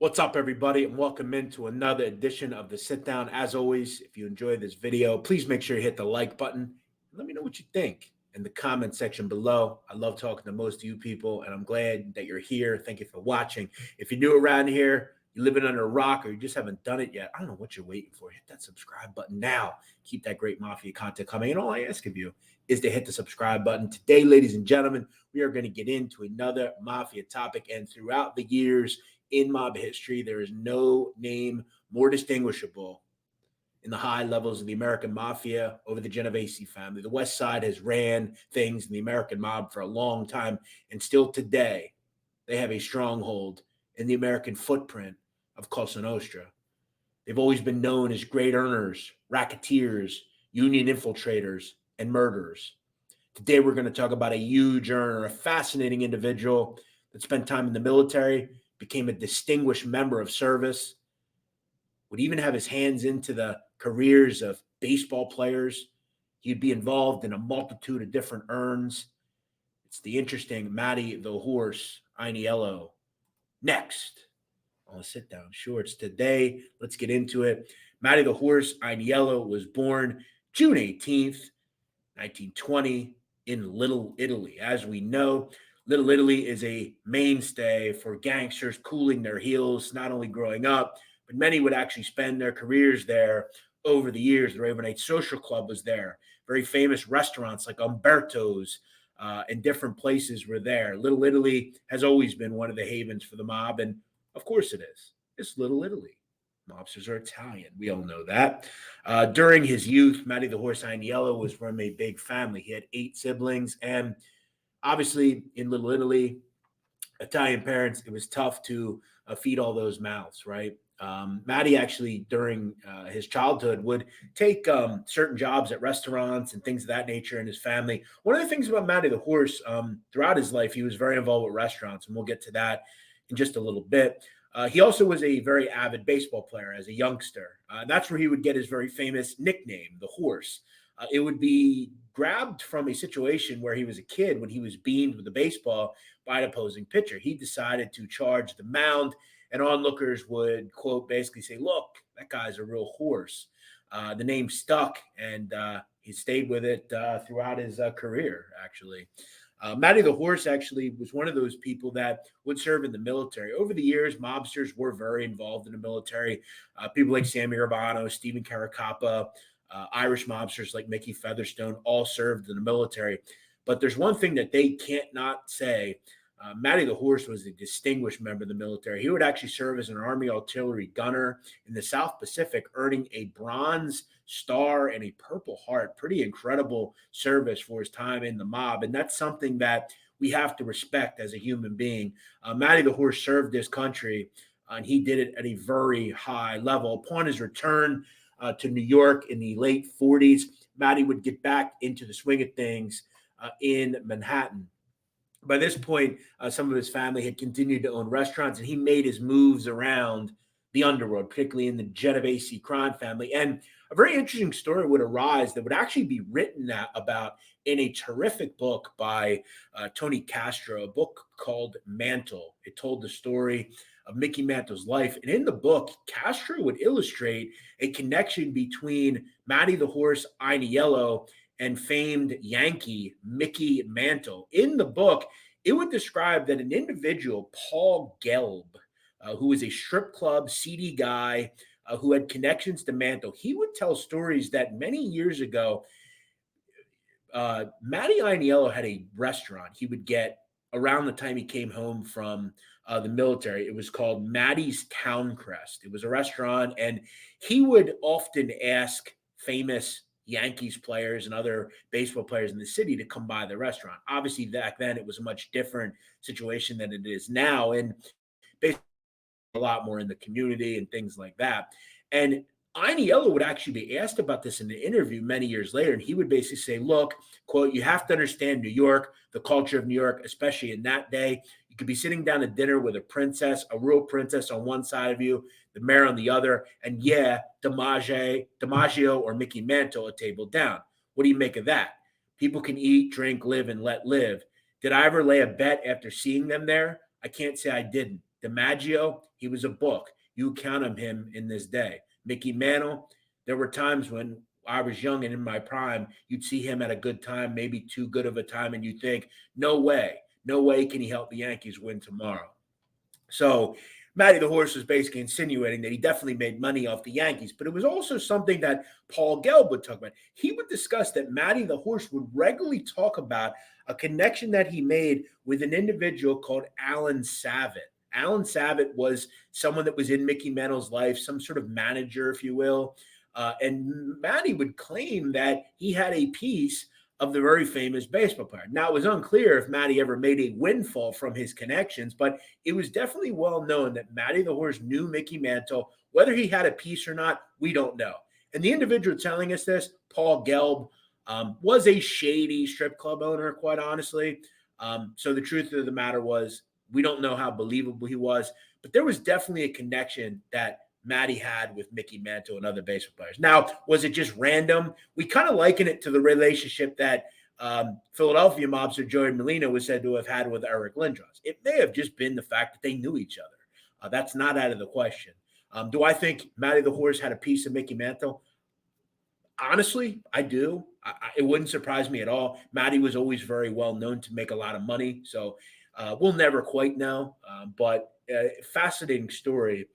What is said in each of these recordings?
What's up, everybody, and welcome into another edition of the Sit Down. As always, if you enjoy this video, please make sure you hit the like button and let me know what you think in the comment section below. I love talking to most of you people, and I'm glad that you're here. Thank you for watching. If you're new around here, you're living under a rock, or you just haven't done it yet, I don't know what you're waiting for. Hit that subscribe button now. Keep that great Mafia content coming. And all I ask of you is to hit the subscribe button. Today, ladies and gentlemen, we are going to get into another Mafia topic, and throughout the years, in mob history, there is no name more distinguishable in the high levels of the American Mafia over the Genovese family. The West Side has ran things in the American mob for a long time, and still today, they have a stronghold in the American footprint of Cosa Nostra. They've always been known as great earners, racketeers, union infiltrators, and murderers. Today, we're going to talk about a huge earner, a fascinating individual that spent time in the military, became a distinguished member of service, would even have his hands into the careers of baseball players. He'd be involved in a multitude of different earns. It's the interesting Matty The Horse, Ianniello. Next on the Sit Down Shorts today, let's get into it. Matty The Horse, Ianniello, was born June 18th, 1920 in Little Italy. As we know, Little Italy is a mainstay for gangsters cooling their heels, not only growing up, but many would actually spend their careers there over the years. The Ravenite Social Club was there. Very famous restaurants like Umberto's and different places were there. Little Italy has always been one of the havens for the mob, and of course it is. It's Little Italy. Mobsters are Italian. We all know that. During his youth, Matty the Horse Ianniello was from a big family. He had 8 siblings, and obviously, in Little Italy, Italian parents, it was tough to feed all those mouths, right? Matty actually, during his childhood, would take certain jobs at restaurants and things of that nature in his family. One of the things about Matty the Horse, throughout his life, he was very involved with restaurants, and we'll get to that in just a little bit. He also was a very avid baseball player as a youngster. That's where he would get his very famous nickname, the Horse. It would be grabbed from a situation where he was a kid when he was beamed with a baseball by an opposing pitcher. He decided to charge the mound, and onlookers would, quote, basically say, look, that guy's a real horse. The name stuck, and he stayed with it throughout his career, actually. Matty the Horse actually was one of those people that would serve in the military. Over the years, mobsters were very involved in the military. People like Sammy Urbano, Stephen Caracappa, Irish mobsters like Mickey Featherstone all served in the military. But there's one thing that they can't not say. Matty the Horse was a distinguished member of the military. He would actually serve as an Army artillery gunner in the South Pacific, earning a Bronze Star and a Purple Heart. Pretty incredible service for his time in the mob. And that's something that we have to respect as a human being. Matty the Horse served this country, and he did it at a very high level. Upon his return to New York in the late 40s, Matty would get back into the swing of things in Manhattan. By this point, some of his family had continued to own restaurants, and he made his moves around the underworld, particularly in the Genovese crime family. And a very interesting story would arise that would actually be written about in a terrific book by Tony Castro, a book called Mantle. It told the story of Mickey Mantle's life. And in the book, Castro would illustrate a connection between Matty the Horse Ianniello and famed Yankee Mickey Mantle. In the book, it would describe that an individual, Paul Gelb, who was a strip club, seedy guy who had connections to Mantle, he would tell stories that many years ago, Matty Ianniello had a restaurant he would get around the time he came home from the military. It was called Matty's Town Crest. It was a restaurant, and he would often ask famous Yankees players and other baseball players in the city to come by the restaurant. Obviously, back then it was a much different situation than it is now, and basically a lot more in the community and things like that. And Ianniello would actually be asked about this in an interview many years later, and he would basically say, look, quote, you have to understand New York, the culture of New York, especially in that day. You could be sitting down at dinner with a princess, a real princess on one side of you, the mayor on the other, and yeah, DiMaggio or Mickey Mantle a table down. What do you make of that? People can eat, drink, live, and let live. Did I ever lay a bet after seeing them there? I can't say I didn't. DiMaggio, he was a book. You count on him in this day. Mickey Mantle, there were times when I was young and in my prime, you'd see him at a good time, maybe too good of a time, and you think, no way can he help the Yankees win tomorrow. So Matty the Horse was basically insinuating that he definitely made money off the Yankees, but it was also something that Paul Gelb would talk about. He would discuss that Matty the Horse would regularly talk about a connection that he made with an individual called Alan Savitt. Alan Savitt was someone that was in Mickey Mantle's life, some sort of manager, if you will. And Matty would claim that he had a piece of the very famous baseball player. Now, it was unclear if Matty ever made a windfall from his connections, but it was definitely well known that Matty the Horse knew Mickey Mantle. Whether he had a piece or not, we don't know. And the individual telling us this, Paul Gelb, was a shady strip club owner, quite honestly. So the truth of the matter was, we don't know how believable he was, but there was definitely a connection that Matty had with Mickey Mantle and other baseball players. Now, was it just random? We kind of liken it to the relationship that Philadelphia mobster Joey Molina was said to have had with Eric Lindros. It may have just been the fact that they knew each other. That's not out of the question. Do I think Matty the Horse had a piece of Mickey Mantle? Honestly, I do. It wouldn't surprise me at all. Matty was always very well known to make a lot of money, so we'll never quite know. But fascinating story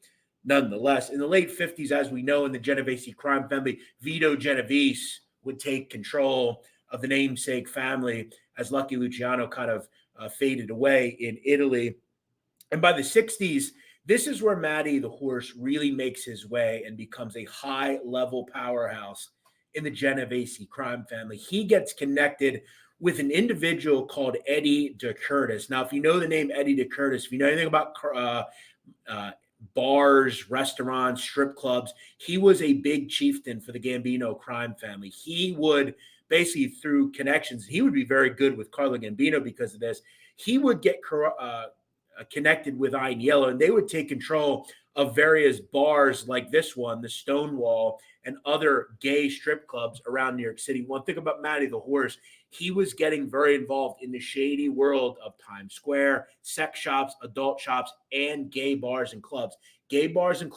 nonetheless. In the late 50s, as we know, in the Genovese crime family, Vito Genovese would take control of the namesake family as Lucky Luciano kind of faded away in Italy. And by the 60s, this is where Matty the Horse really makes his way and becomes a high-level powerhouse in the Genovese crime family. He gets connected with an individual called Eddie De Curtis. Now, if you know the name Eddie De Curtis, if you know anything about bars, restaurants, strip clubs, he was a big chieftain for the Gambino crime family. He would basically, through connections, he would be very good with Carlo Gambino because of this. He would get connected with Ianniello, and they would take control of various bars like this one, the Stonewall, and other gay strip clubs around New York City. One thing about Matty the Horse, he was getting very involved in the shady world of Times Square, sex shops, adult shops, and gay bars and clubs. Gay bars and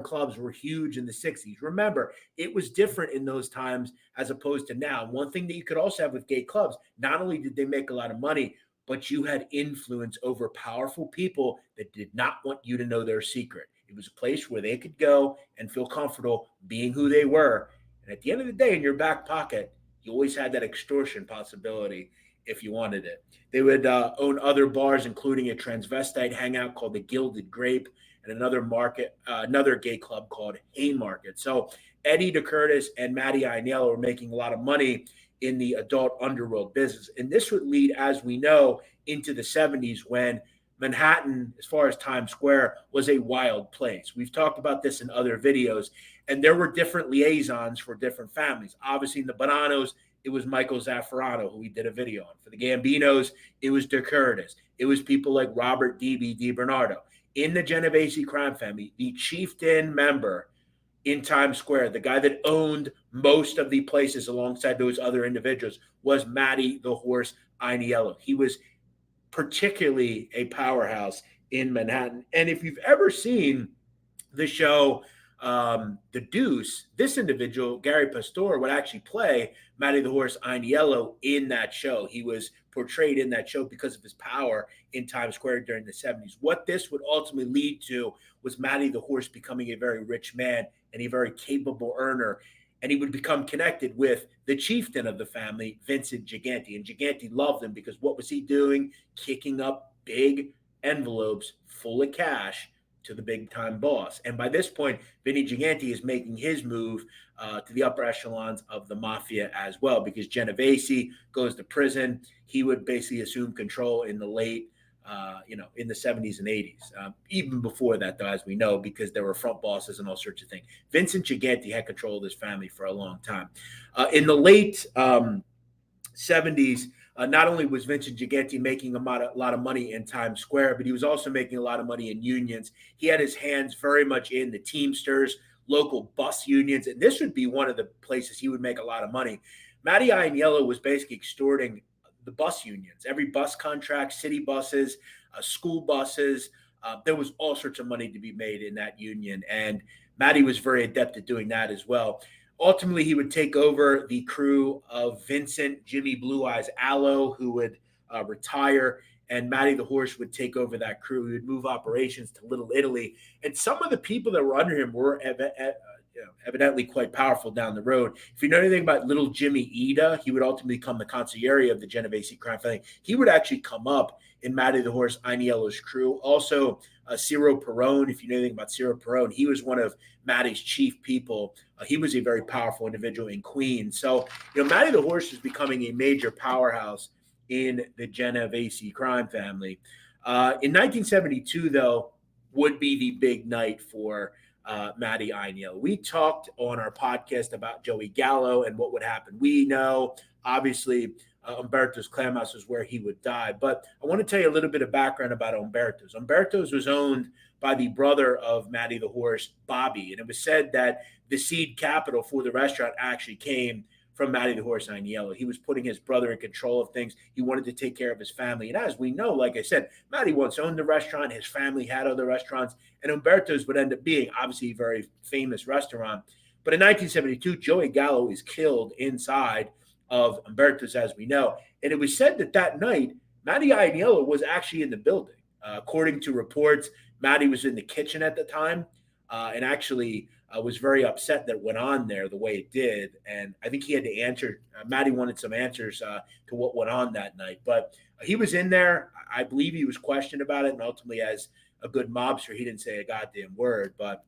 clubs were huge in the 60s. Remember, it was different in those times as opposed to now. One thing that you could also have with gay clubs, not only did they make a lot of money, but you had influence over powerful people that did not want you to know their secret. It was a place where they could go and feel comfortable being who they were. And at the end of the day, in your back pocket, you always had that extortion possibility if you wanted it. They would own other bars, including a transvestite hangout called the Gilded Grape and another gay club called Haymarket. So Eddie De Curtis and Matty Ianniello were making a lot of money in the adult underworld business. And this would lead, as we know, into the 70s when Manhattan, as far as Times Square, was a wild place. We've talked about this in other videos, and there were different liaisons for different families. Obviously, in the Bonanos, it was Michael Zaffarano, who we did a video on. For the Gambinos, it was De Curtis. It was people like Robert D.B. DiBernardo. In the Genovese crime family, the chieftain member in Times Square, the guy that owned most of the places alongside those other individuals, was Matty the Horse Ianniello. He was particularly a powerhouse in Manhattan. And if you've ever seen the show The Deuce, this individual, Gary Pastore, would actually play Matty the Horse Ianniello in that show. He was portrayed in that show because of his power in Times Square during the 70s. What this would ultimately lead to was Matty the Horse becoming a very rich man and a very capable earner. And he would become connected with the chieftain of the family, Vincent Gigante. And Gigante loved him because what was he doing? Kicking up big envelopes full of cash to the big time boss. And by this point, Vinny Gigante is making his move to the upper echelons of the mafia as well, because Genovese goes to prison. He would basically assume control in the late, in the 70s and 80s. Even before that, though, as we know, because there were front bosses and all sorts of things. Vincent Gigante had control of this family for a long time. In the late 70s, not only was Vincent Gigante making a lot of money in Times Square, but he was also making a lot of money in unions. He had his hands very much in the Teamsters, local bus unions, and this would be one of the places he would make a lot of money. Matty Ianniello was basically extorting the bus unions, every bus contract, city buses, school buses, there was all sorts of money to be made in that union. And Matty was very adept at doing that as well. Ultimately, he would take over the crew of Vincent Jimmy Blue Eyes Allo, who would retire, and Matty the Horse would take over that crew. He would move operations to Little Italy, and some of the people that were under him were evidently quite powerful down the road. If you know anything about Little Jimmy Ida, he would ultimately become the consigliere of the Genovese crime family. He would actually come up in Matty the Horse Ianniello's crew. Also, Ciro Perone, if you know anything about Ciro Perone, he was one of Matty's chief people. He was a very powerful individual in Queens. So, Matty the Horse is becoming a major powerhouse in the Genovese crime family. In 1972, though, would be the big night for Matty Ianniello. We talked on our podcast about Joey Gallo and what would happen. We know, obviously, Umberto's Clam House is where he would die. But I want to tell you a little bit of background about Umberto's. Umberto's was owned by the brother of Matty the Horse, Bobby. And it was said that the seed capital for the restaurant actually came from Matty the Horse Ianniello. He was putting his brother in control of things. He wanted to take care of his family. And as we know, like I said, Matty once owned the restaurant. His family had other restaurants. And Umberto's would end up being, obviously, a very famous restaurant. But in 1972, Joey Gallo is killed inside of Umberto's, as we know. And it was said that that night, Matty Ianniello was actually in the building. According to reports, Matty was in the kitchen at the time and actually was very upset that it went on there the way it did. And I think he had to answer. Matty wanted some answers to what went on that night. But he was in there. I believe he was questioned about it. And ultimately, as a good mobster, he didn't say a goddamn word. But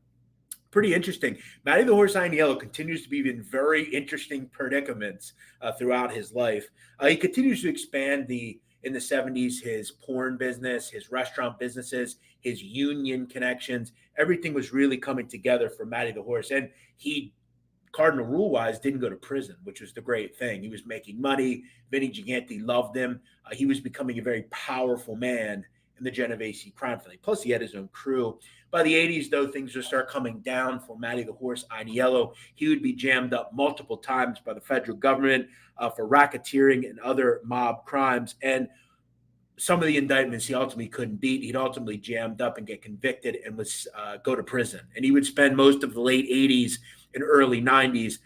pretty interesting. Matty the Horse Ianniello continues to be in very interesting predicaments throughout his life. He continues to expand in the 70s, his porn business, his restaurant businesses, his union connections. Everything was really coming together for Matty the Horse. And he, cardinal rule-wise, didn't go to prison, which was the great thing. He was making money. Vinny Gigante loved him. He was becoming a very powerful man in the Genovese crime family. Plus, he had his own crew. By the 80s, though, things would start coming down for Matty the Horse Ianniello. He would be jammed up multiple times by the federal government for racketeering and other mob crimes. And some of the indictments he ultimately couldn't beat. He'd ultimately jammed up and get convicted and was go to prison. And he would spend most of the late 80s and early 90s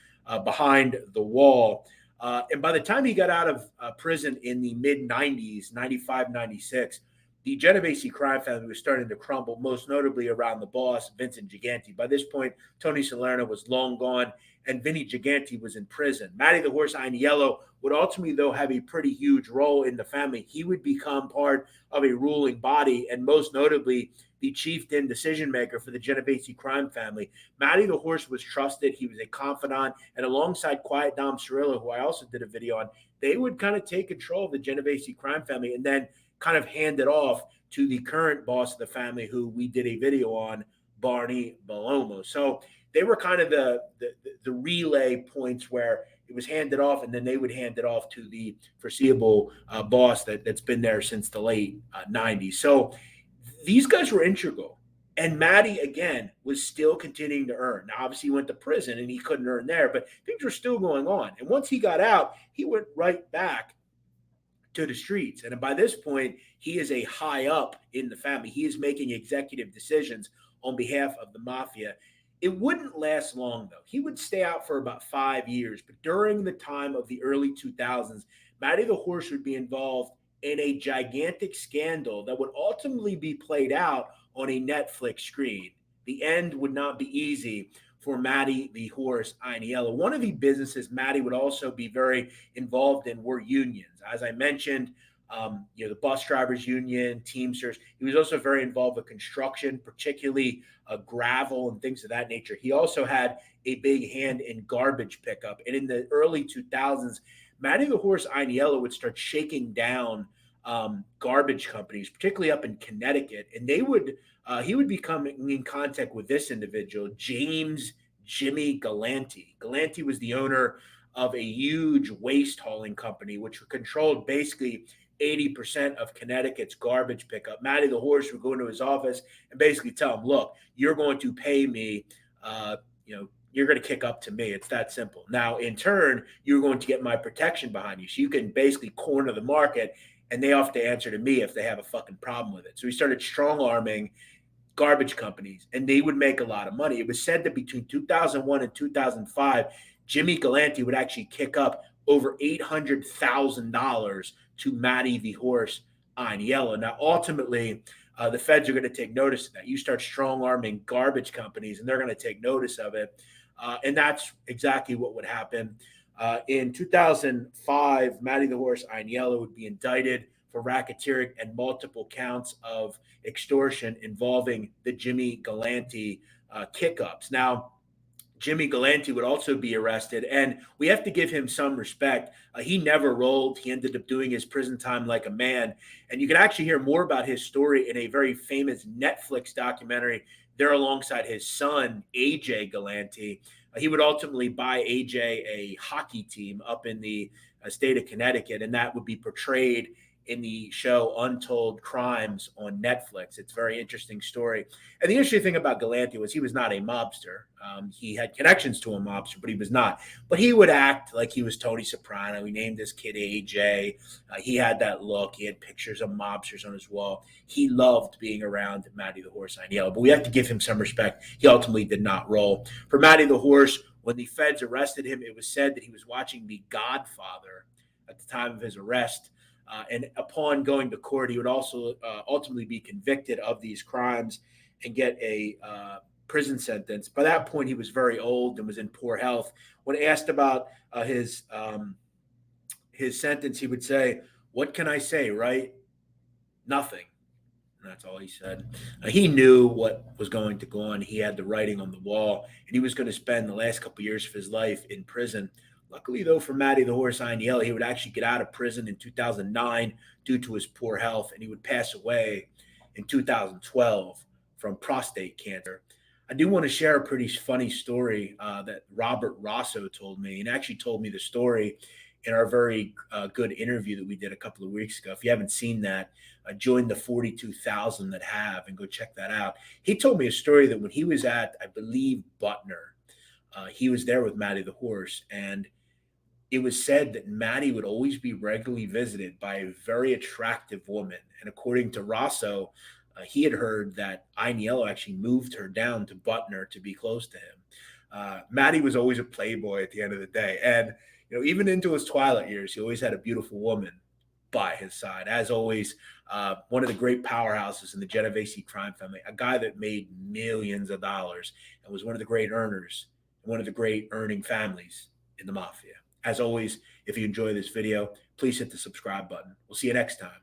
behind the wall. And by the time he got out of prison in the mid 90s, 95, 96, the Genovese crime family was starting to crumble, most notably around the boss, Vincent Gigante. By this point, Tony Salerno was long gone, and Vinny Gigante was in prison. Matty the Horse Ianniello would ultimately, though, have a pretty huge role in the family. He would become part of a ruling body, and most notably, the chieftain decision maker for the Genovese crime family. Matty the Horse was trusted. He was a confidant, and alongside Quiet Dom Cirillo, who I also did a video on, they would kind of take control of the Genovese crime family and then kind of hand it off to the current boss of the family, who we did a video on, Barney Bellomo. So they were kind of the relay points where it was handed off, and then they would hand it off to the foreseeable boss that's been there since the late 90s. So these guys were integral. And Matty, again, was still continuing to earn. Now, obviously, he went to prison and he couldn't earn there, but things were still going on. And once he got out, he went right back to the streets. And by this point, he is a high up in the family. He is making executive decisions on behalf of the mafia. It wouldn't last long, though. He would stay out for about 5 years. But during the time of the early 2000s, Matty the Horse would be involved in a gigantic scandal that would ultimately be played out on a Netflix screen. The end would not be easy for Matty the Horse Ianniello. One of the businesses Matty would also be very involved in were unions. As I mentioned, the bus drivers union, Teamsters. He was also very involved with construction, particularly gravel and things of that nature. He also had a big hand in garbage pickup. And in the early 2000s, Matty the Horse Ianniello would start shaking down garbage companies, particularly up in Connecticut. And he would become in contact with this individual, James Jimmy Galante. Galante was the owner of a huge waste hauling company, which controlled basically 80% of Connecticut's garbage pickup. Matty the Horse would go into his office and basically tell him, look, you're going to pay me, you're going to kick up to me. It's that simple. Now, in turn, you're going to get my protection behind you. So you can basically corner the market. and they have to answer to me if they have a fucking problem with it. So he started strong arming garbage companies, and they would make a lot of money. It was said that between 2001 and 2005, Jimmy Galante would actually kick up over $800,000 to Matty the Horse Ianniello. Now, ultimately, the feds are going to take notice of that. You start strong arming garbage companies, and they're going to take notice of it. And that's exactly what would happen. In 2005, Matty the Horse Ianniello would be indicted for racketeering and multiple counts of extortion involving the Jimmy Galante kick-ups. Now, Jimmy Galante would also be arrested, and we have to give him some respect. He never rolled. He ended up doing his prison time like a man. And you can actually hear more about his story in a very famous Netflix documentary there alongside his son, AJ Galante. He would ultimately buy AJ a hockey team up in the state of Connecticut, and that would be portrayed in the show Untold Crimes on Netflix. It's a very interesting story. And the interesting thing about Galante was he was not a mobster. He had connections to a mobster, but he was not. But he would act like he was Tony Soprano. He named his kid AJ. He had that look. He had pictures of mobsters on his wall. He loved being around Matty the Horse Ianniello. But we have to give him some respect. He ultimately did not roll. For Matty the Horse, when the feds arrested him, it was said that he was watching The Godfather at the time of his arrest. And upon going to court, he would also ultimately be convicted of these crimes and get a prison sentence. By that point, he was very old and was in poor health. When asked about his sentence, he would say, "What can I say, right? Nothing." And that's all he said. He knew what was going to go on. He had the writing on the wall, and he was going to spend the last couple of years of his life in prison. Luckily, though, for Matty the Horse Ianniello, he would actually get out of prison in 2009 due to his poor health, and he would pass away in 2012 from prostate cancer. I do want to share a pretty funny story that Robert Rosso told me, and actually told me the story in our very good interview that we did a couple of weeks ago. If you haven't seen that, join the 42,000 that have and go check that out. He told me a story that when he was at, I believe, Butner, he was there with Matty the Horse, and it was said that Matty would always be regularly visited by a very attractive woman. And according to Rosso, he had heard that Ianniello actually moved her down to Butner to be close to him. Matty was always a playboy at the end of the day. And, even into his twilight years, he always had a beautiful woman by his side. As always, one of the great powerhouses in the Genovese crime family, a guy that made millions of dollars and was one of the great earners, one of the great earning families in the mafia. As always, if you enjoy this video, please hit the subscribe button. We'll see you next time.